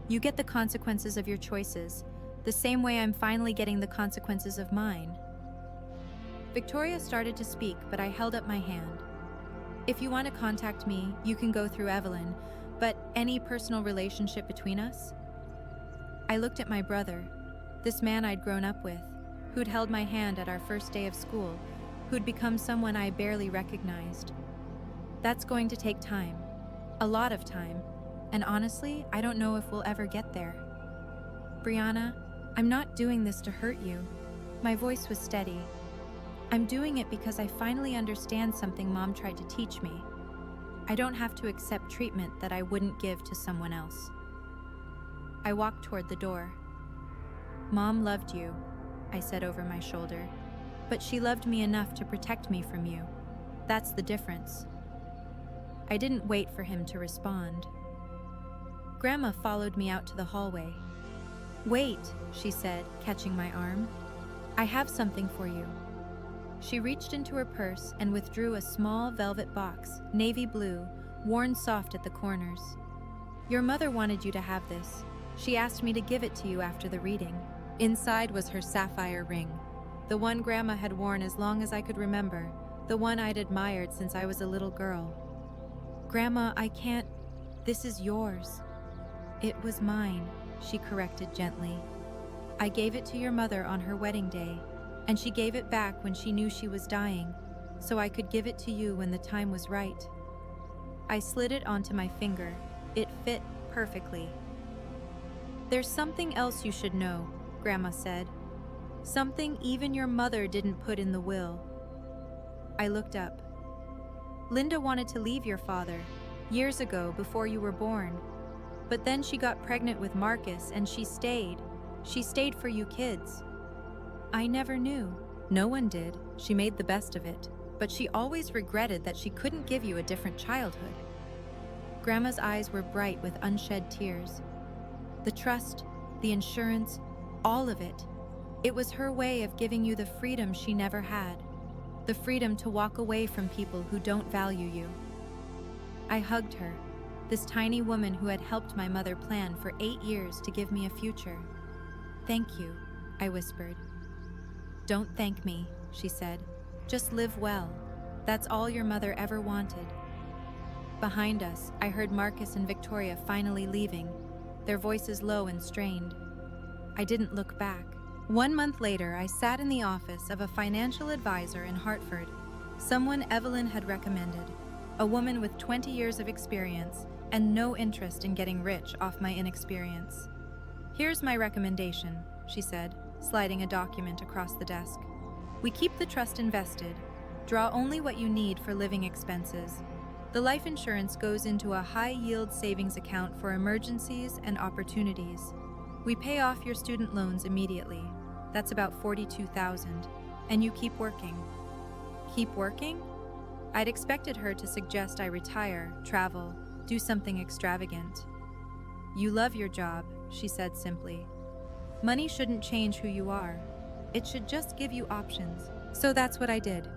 You get the consequences of your choices, the same way I'm finally getting the consequences of mine. Victoria started to speak, but I held up my hand. If you want to contact me, you can go through Evelyn, but any personal relationship between us? I looked at my brother, this man I'd grown up with, who'd held my hand at our first day of school, who'd become someone I barely recognized. That's going to take time, a lot of time, and honestly, I don't know if we'll ever get there. Brianna, I'm not doing this to hurt you. My voice was steady. I'm doing it because I finally understand something Mom tried to teach me. I don't have to accept treatment that I wouldn't give to someone else. I walked toward the door. Mom loved you, I said over my shoulder, but she loved me enough to protect me from you. That's the difference. I didn't wait for him to respond. Grandma followed me out to the hallway. Wait, she said, catching my arm. I have something for you. She reached into her purse and withdrew a small velvet box, navy blue, worn soft at the corners. Your mother wanted you to have this. She asked me to give it to you after the reading. Inside was her sapphire ring, the one Grandma had worn as long as I could remember, the one I'd admired since I was a little girl. Grandma, I can't. This is yours. It was mine, she corrected gently. I gave it to your mother on her wedding day, and she gave it back when she knew she was dying, so I could give it to you when the time was right. I slid it onto my finger. It fit perfectly. There's something else you should know, Grandma said. Something even your mother didn't put in the will. I looked up. Linda wanted to leave your father, years ago before you were born. But then she got pregnant with Marcus and she stayed. She stayed for you kids. I never knew. No one did. She made the best of it. But she always regretted that she couldn't give you a different childhood. Grandma's eyes were bright with unshed tears. The trust, the insurance, all of it. It was her way of giving you the freedom she never had. The freedom to walk away from people who don't value you. I hugged her, this tiny woman who had helped my mother plan for 8 years to give me a future. Thank you, I whispered. Don't thank me, she said. Just live well. That's all your mother ever wanted. Behind us, I heard Marcus and Victoria finally leaving, their voices low and strained. I didn't look back. 1 month later, I sat in the office of a financial advisor in Hartford, someone Evelyn had recommended, a woman with 20 years of experience and no interest in getting rich off my inexperience. Here's my recommendation, she said, sliding a document across the desk. We keep the trust invested. Draw only what you need for living expenses. The life insurance goes into a high-yield savings account for emergencies and opportunities. We pay off your student loans immediately. That's about $42,000. And you keep working. Keep working? I'd expected her to suggest I retire, travel, do something extravagant. You love your job, she said simply. Money shouldn't change who you are. It should just give you options. So that's what I did.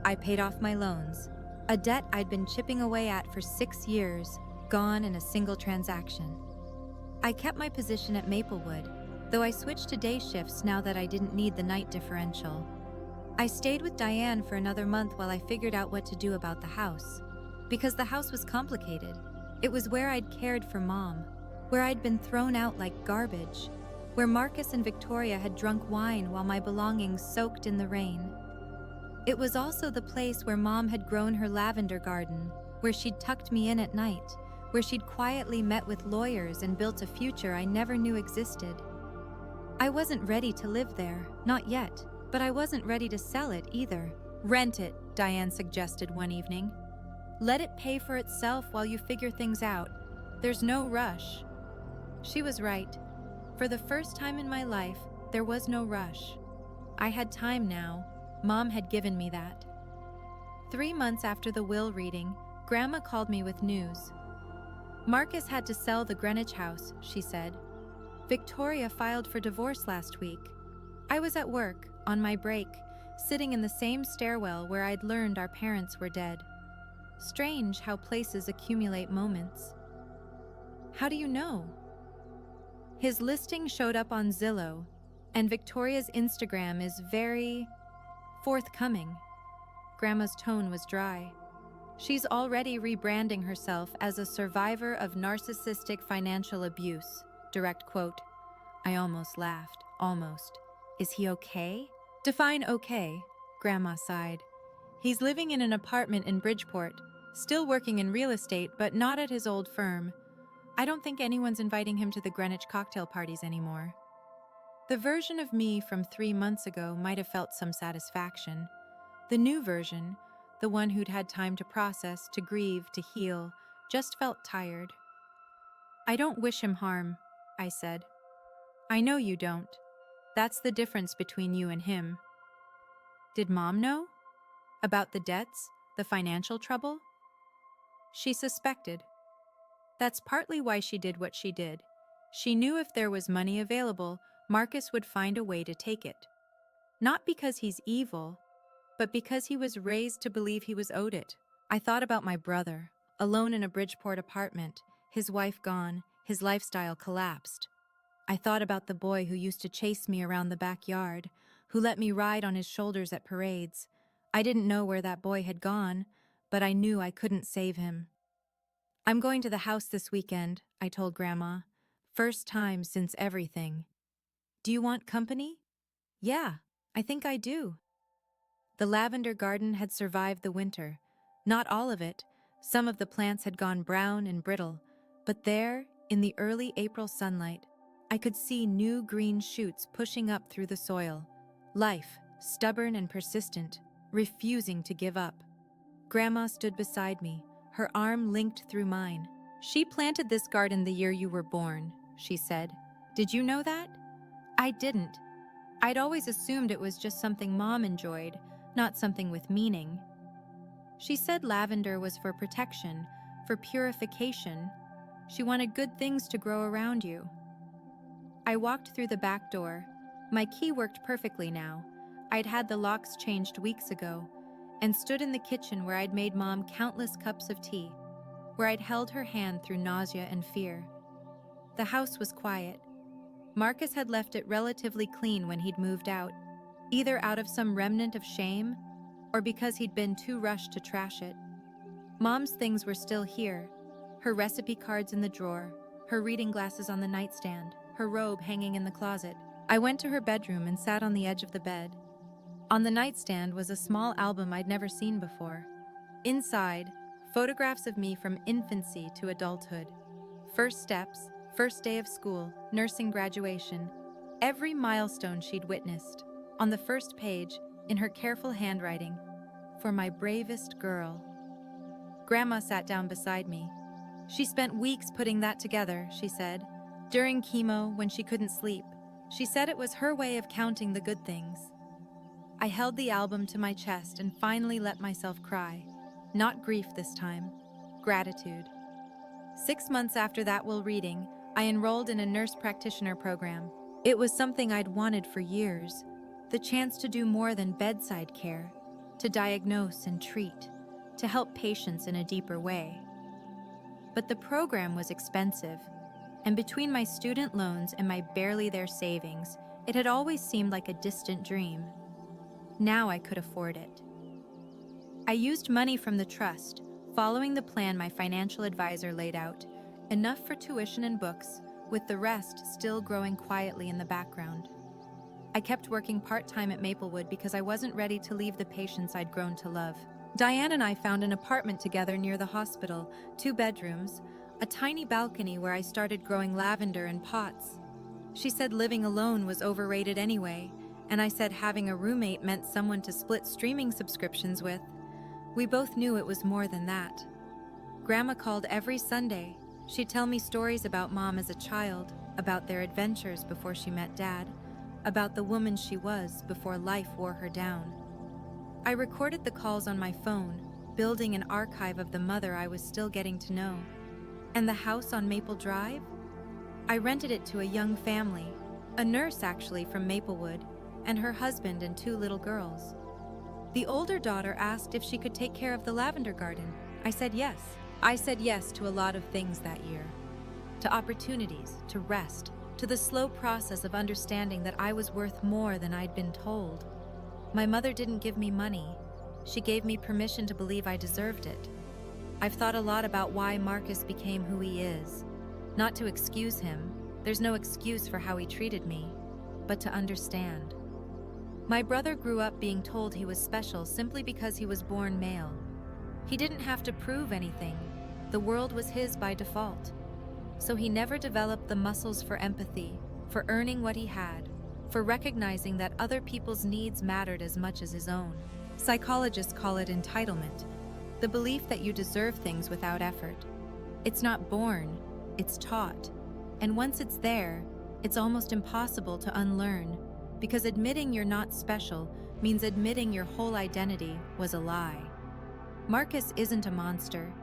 I paid off my loans, a debt I'd been chipping away at for 6 years, gone in a single transaction. I kept my position at Maplewood, though I switched to day shifts now that I didn't need the night differential. I stayed with Diane for another month while I figured out what to do about the house. Because the house was complicated. It was where I'd cared for Mom, where I'd been thrown out like garbage, where Marcus and Victoria had drunk wine while my belongings soaked in the rain. It was also the place where Mom had grown her lavender garden, where she'd tucked me in at night, where she'd quietly met with lawyers and built a future I never knew existed. I wasn't ready to live there, not yet, but I wasn't ready to sell it either. Rent it, Diane suggested one evening. Let it pay for itself while you figure things out. There's no rush. She was right. For the first time in my life, there was no rush. I had time now. Mom had given me that. 3 months after the will reading, Grandma called me with news. Marcus had to sell the Greenwich house, she said. Victoria filed for divorce last week. I was at work, on my break, sitting in the same stairwell where I'd learned our parents were dead. Strange how places accumulate moments. How do you know? His listing showed up on Zillow, and Victoria's Instagram is very forthcoming. Grandma's tone was dry. She's already rebranding herself as a survivor of narcissistic financial abuse. Direct quote. I almost laughed. Almost. Is he okay? Define okay, Grandma sighed. He's living in an apartment in Bridgeport, still working in real estate, but not at his old firm. I don't think anyone's inviting him to the Greenwich cocktail parties anymore. The version of me from 3 months ago might have felt some satisfaction. The new version, the one who'd had time to process, to grieve, to heal, just felt tired. I don't wish him harm, I said. I know you don't. That's the difference between you and him. Did Mom know? About the debts, the financial trouble? She suspected. That's partly why she did what she did. She knew if there was money available, Marcus would find a way to take it. Not because he's evil, but because he was raised to believe he was owed it. I thought about my brother, alone in a Bridgeport apartment, his wife gone, his lifestyle collapsed. I thought about the boy who used to chase me around the backyard, who let me ride on his shoulders at parades. I didn't know where that boy had gone, but I knew I couldn't save him. I'm going to the house this weekend, I told Grandma. First time since everything. Do you want company? Yeah, I think I do. The lavender garden had survived the winter. Not all of it. Some of the plants had gone brown and brittle. But there, in the early April sunlight, I could see new green shoots pushing up through the soil. Life, stubborn and persistent, refusing to give up. Grandma stood beside me, her arm linked through mine. She planted this garden the year you were born, she said. Did you know that? I didn't. I'd always assumed it was just something Mom enjoyed, not something with meaning. She said lavender was for protection, for purification. She wanted good things to grow around you. I walked through the back door. My key worked perfectly now. I'd had the locks changed weeks ago, and stood in the kitchen where I'd made Mom countless cups of tea, where I'd held her hand through nausea and fear. The house was quiet. Marcus had left it relatively clean when he'd moved out, either out of some remnant of shame or because he'd been too rushed to trash it. Mom's things were still here, her recipe cards in the drawer, her reading glasses on the nightstand, her robe hanging in the closet. I went to her bedroom and sat on the edge of the bed. On the nightstand was a small album I'd never seen before. Inside, photographs of me from infancy to adulthood. First steps, first day of school, nursing graduation, every milestone she'd witnessed. On the first page, in her careful handwriting, for my bravest girl. Grandma sat down beside me. She spent weeks putting that together, she said. During chemo, when she couldn't sleep, she said it was her way of counting the good things. I held the album to my chest and finally let myself cry. Not grief this time, gratitude. 6 months after that will reading, I enrolled in a nurse practitioner program. It was something I'd wanted for years, the chance to do more than bedside care, to diagnose and treat, to help patients in a deeper way. But the program was expensive, and between my student loans and my barely there savings, it had always seemed like a distant dream. Now I could afford it. I used money from the trust, following the plan my financial advisor laid out, enough for tuition and books, with the rest still growing quietly in the background. I kept working part-time at Maplewood because I wasn't ready to leave the patients I'd grown to love. Diane and I found an apartment together near the hospital, 2 bedrooms, a tiny balcony where I started growing lavender in pots. She said living alone was overrated anyway, and I said having a roommate meant someone to split streaming subscriptions with. We both knew it was more than that. Grandma called every Sunday. She'd tell me stories about Mom as a child, about their adventures before she met Dad, about the woman she was before life wore her down. I recorded the calls on my phone, building an archive of the mother I was still getting to know. And the house on Maple Drive? I rented it to a young family, a nurse actually from Maplewood, and her husband and 2 little girls. The older daughter asked if she could take care of the lavender garden. I said yes. I said yes to a lot of things that year. To opportunities, to rest, to the slow process of understanding that I was worth more than I'd been told. My mother didn't give me money. She gave me permission to believe I deserved it. I've thought a lot about why Marcus became who he is. Not to excuse him, there's no excuse for how he treated me, but to understand. My brother grew up being told he was special simply because he was born male. He didn't have to prove anything. The world was his by default. So he never developed the muscles for empathy, for earning what he had, for recognizing that other people's needs mattered as much as his own. Psychologists call it entitlement, the belief that you deserve things without effort. It's not born, it's taught. And once it's there, it's almost impossible to unlearn, because admitting you're not special means admitting your whole identity was a lie. Marcus isn't a monster.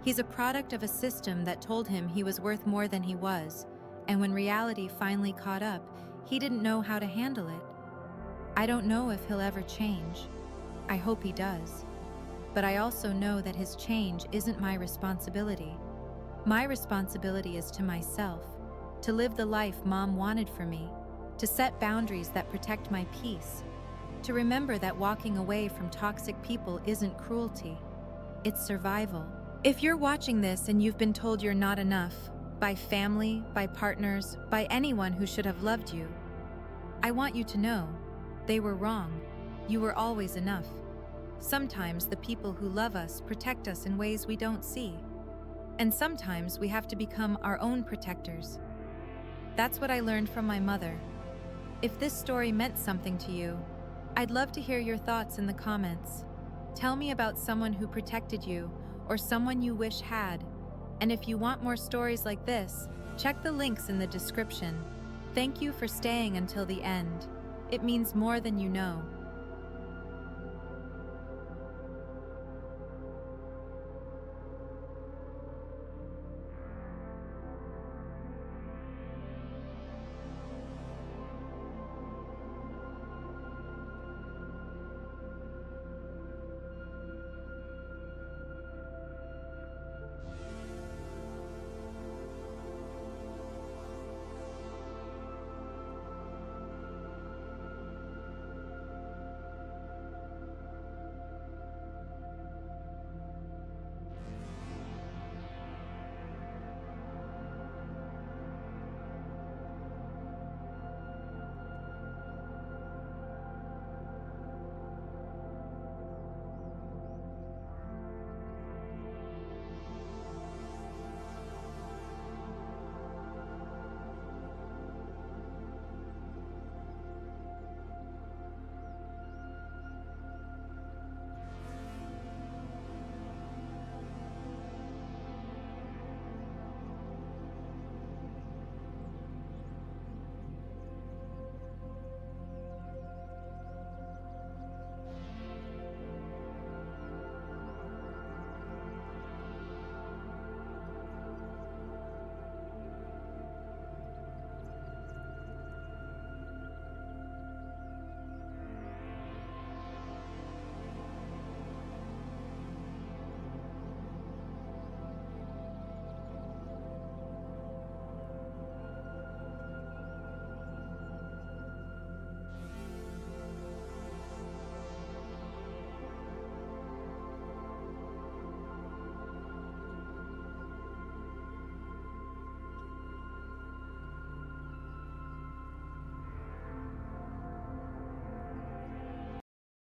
He's a product of a system that told him he was worth more than he was, and when reality finally caught up, he didn't know how to handle it. I don't know if he'll ever change. I hope he does. But I also know that his change isn't my responsibility. My responsibility is to myself, to live the life Mom wanted for me, to set boundaries that protect my peace, to remember that walking away from toxic people isn't cruelty, it's survival. If you're watching this and you've been told you're not enough, by family, by partners, by anyone who should have loved you, I want you to know, they were wrong. You were always enough. Sometimes the people who love us protect us in ways we don't see. And sometimes we have to become our own protectors. That's what I learned from my mother. If this story meant something to you, I'd love to hear your thoughts in the comments. Tell me about someone who protected you or someone you wish had. And if you want more stories like this, check the links in the description. Thank you for staying until the end. It means more than you know.